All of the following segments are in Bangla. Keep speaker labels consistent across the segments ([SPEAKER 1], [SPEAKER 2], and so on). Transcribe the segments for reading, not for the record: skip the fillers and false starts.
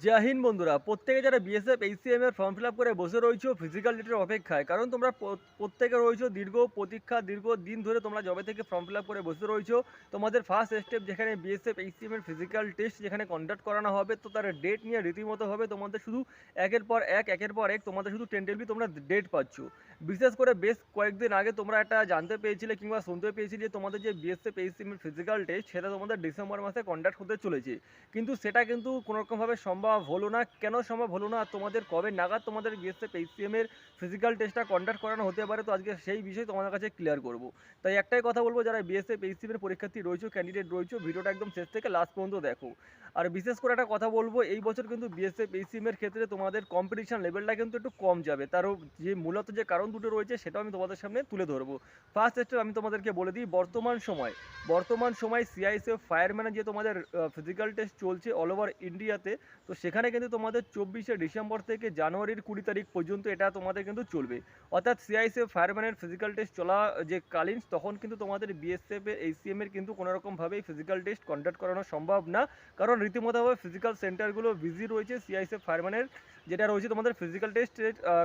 [SPEAKER 1] জয় হিন্দ বন্ধুরা, প্রত্যেকে যারা বিএসএফ এইচসিএম এর ফর্ম ফিল আপ করে বসে রয়েছো ফিজিক্যাল ডেটের অপেক্ষায়, কারণ তোমরা প্রত্যেকে রয়েছো দীর্ঘ প্রতীক্ষা, দীর্ঘ দিন ধরে তোমরা জবে থেকে ফর্ম ফিল আপ করে বসে রয়েছো। তোমাদের ফার্স্ট স্টেপ যেখানে বিএসএফ এইচসিএম এর ফিজিক্যাল টেস্ট যেখানে কন্ডাক্ট করানো হবে, তো তার ডেট নিয়ে রীতিমতো হবে তোমাদের শুধু একের পর এক তোমাদের শুধু টেন্টেভলি তোমরা ডেট পাচ্ছ। বিশেষ করে বেশ কয়েকদিন আগে তোমরা একটা জানতে পেরেছিলে কিংবা শুনতে পেয়েছিলে যে তোমাদের যে বিএসএফ এইচসিএম এর ফিজিক্যাল টেস্ট সেটা তোমাদের ডিসেম্বর মাসে কন্ডাক্ট হতে চলেছে। কিন্তু সেটা কিন্তু কোনোরকমভাবে সম্ভব হলো না। কেন সম্ভব হলো না? তোমাদের কবে নাগাদ তোমাদের বিএসএফ এইচসিএম এর ফিজিক্যাল টেস্টটা কন্ডাক্ট করানো হতে পারে, তো আজকে সেই বিষয় তোমাদের কাছে ক্লিয়ার করব। তাই একটাই কথা বলবো, যারা বিএসএফ এইচসিএম এর পরীক্ষার্থী রয়েছে, ক্যান্ডিডেট রয়েছে, ভিডিওটা একদম শেষ থেকে লাস্ট পর্যন্ত দেখো। আর বিশেষ করে একটা কথা বলবো, এই বছর কিন্তু বিএসএফ এইচসিএম এর ক্ষেত্রে তোমাদের কম্পিটিশন লেভেলটা কিন্তু একটু কম যাবে। তারও যে মূলত যে কারণ দুটো রয়েছে সেটাও আমি তোমাদের সামনে তুলে ধরবো। ফার্স্ট স্টেপ আমি তোমাদেরকে বলে দিই, বর্তমান সময় সিআইএসএফ ফায়ারম্যানের যে তোমাদের ফিজিক্যাল টেস্ট চলছে অল ওভার ইন্ডিয়াতে। তো সেখানে কিন্তু তোমাদের 24শে ডিসেম্বর থেকে জানুয়ারির 20 তারিখ পর্যন্ত এটা তোমাদের কিন্তু চলবে। অর্থাৎ সিআইএসএফ ফায়ারম্যানের ফিজিক্যাল টেস্ট চলা যে কালীন, তখন কিন্তু তোমাদের বিএসএফ এইচসিএম এর কিন্তু কোনোরকমভাবেই ফিজিক্যাল টেস্ট কন্ডাক্ট করানো সম্ভব না। কারণ রীতিমতোভাবে ফিজিক্যাল সেন্টারগুলো বিজি রয়েছে, সিআইএসএফ ফায়ারম্যানের যেটা রয়েছে তোমাদের ফিজিক্যাল টেস্ট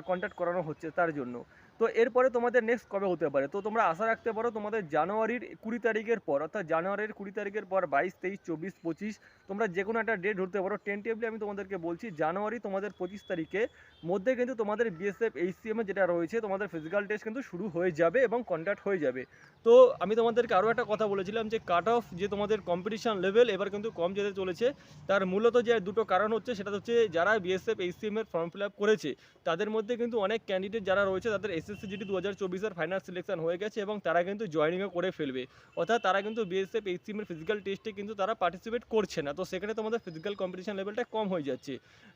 [SPEAKER 1] কন্ডাক্ট করানো হচ্ছে তার জন্য। তো এরপরে তোমাদের নেক্সট কবে হতে পারে? তো তোমরা আশা রাখতে পারো তোমাদের জানুয়ারির 20 তারিখের পর, অর্থাৎ জানুয়ারির 20 তারিখের পর 22, 23, 24, 25 তোমরা যে কোনো একটা ডেট ধরতে পারো। টেন্টেভলি আমি তোমাদেরকে বলছি জানুয়ারি তোমাদের 25 তারিখে মধ্যে কিন্তু তোমাদের বিএসএফ এইচসিএম এ যেটা রয়েছে তোমাদের ফিজিক্যাল টেস্ট কিন্তু শুরু হয়ে যাবে এবং কন্ডাক্ট হয়ে যাবে। তো আমি তোমাদেরকে আরও একটা কথা বলেছিলাম যে কাট অফ যে তোমাদের কম্পিটিশন লেভেল এবার কিন্তু কম যেতে চলেছে। তার মূলত যে দুটো কারণ হচ্ছে, সেটা হচ্ছে যারা বিএসএফ এইচসিএম এর ফর্ম ফিল আপ করেছে তাদের মধ্যে কিন্তু অনেক ক্যান্ডিডেট যারা রয়েছে তাদের এসএসসি জিডি 2024-এর ফাইনাল সিলেকশন হয়ে গেছে এবং তারা কিন্তু জয়েনিংও করে ফেলবে। অর্থাৎ তারা কিন্তু বিএসএফ এইচসিএম এর ফিজিক্যাল টেস্টে কিন্তু তারা পার্টিসিপেট করছে না। তো সেখানে তোমাদের ফিজিক্যাল কম্পিটিশন লেভেলটা কম হয়ে যাচ্ছে।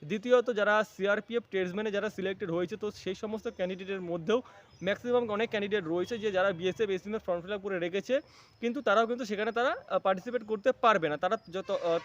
[SPEAKER 1] দ্বিতীয়ত, যারা সিআরপিএফ ট্রেডসম্যানে যারা সিলেক্টেড হয়েছে, তো সেই সমস্ত ক্যান্ডিডেটের মধ্যেও ম্যাক্সিমাম অনেক ক্যান্ডিডেট রয়েছে যে যারা বিএসএফ এইচসিএম এর ফর্ম ফিল আপ করে রেখেছে, কিন্তু তারাও কিন্তু সেখানে তারা পার্টিসিপেট করতে পারবে না। তারা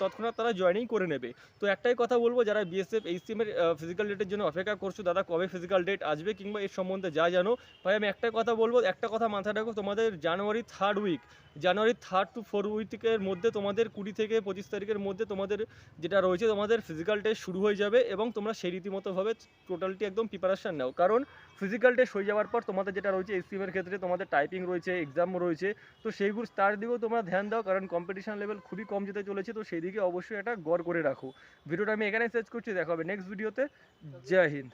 [SPEAKER 1] তৎক্ষণাৎ তারা জয়েনিং করে নেবে। তো একটাই কথা বলবো, যারা বিএসএফ এইচসিএম এর ফিজিক্যাল ডেটের জন্য অপেক্ষা করছো, দাদা কবে ফিজিক্যাল ডেট আসবে কিংবা এর সম্বন্ধে যা জানো, ভাই আমি একটাই কথা বলবো, একটা কথা মাথায় রাখো, তোমাদের জানুয়ারি 3rd উইকের মধ্যে তোমাদের 20 থেকে 25 তারিখের মধ্যে তোমাদের যেটা রয়েছে তোমাদের ফিজিক্যাল টেস্ট শুরু হয়ে যাবে এবং তোমরা সেই রীতিমতোভাবে টোটালটি একদম প্রিপারেশান নাও। কারণ ফিজিক্যাল টেস্ট হয়ে যাওয়ার পর তোমাদের যেটা রয়েছে এইচসিএম এর ক্ষেত্রে তোমাদের টাইপিং রয়েছে, এক্সাম রয়েছে। তো সেইগুলো তার দিকেও তোমরা ধ্যান দাও, কারণ কম্পিটিশন লেভেল খুবই কম যেতে চলেছে। তো সেই দিকে অবশ্যই এটা গড় করে রাখো। ভিডিওটা আমি এখানে শেষ করছি, দেখা হবে নেক্সট ভিডিওতে। জয় হিন্দ।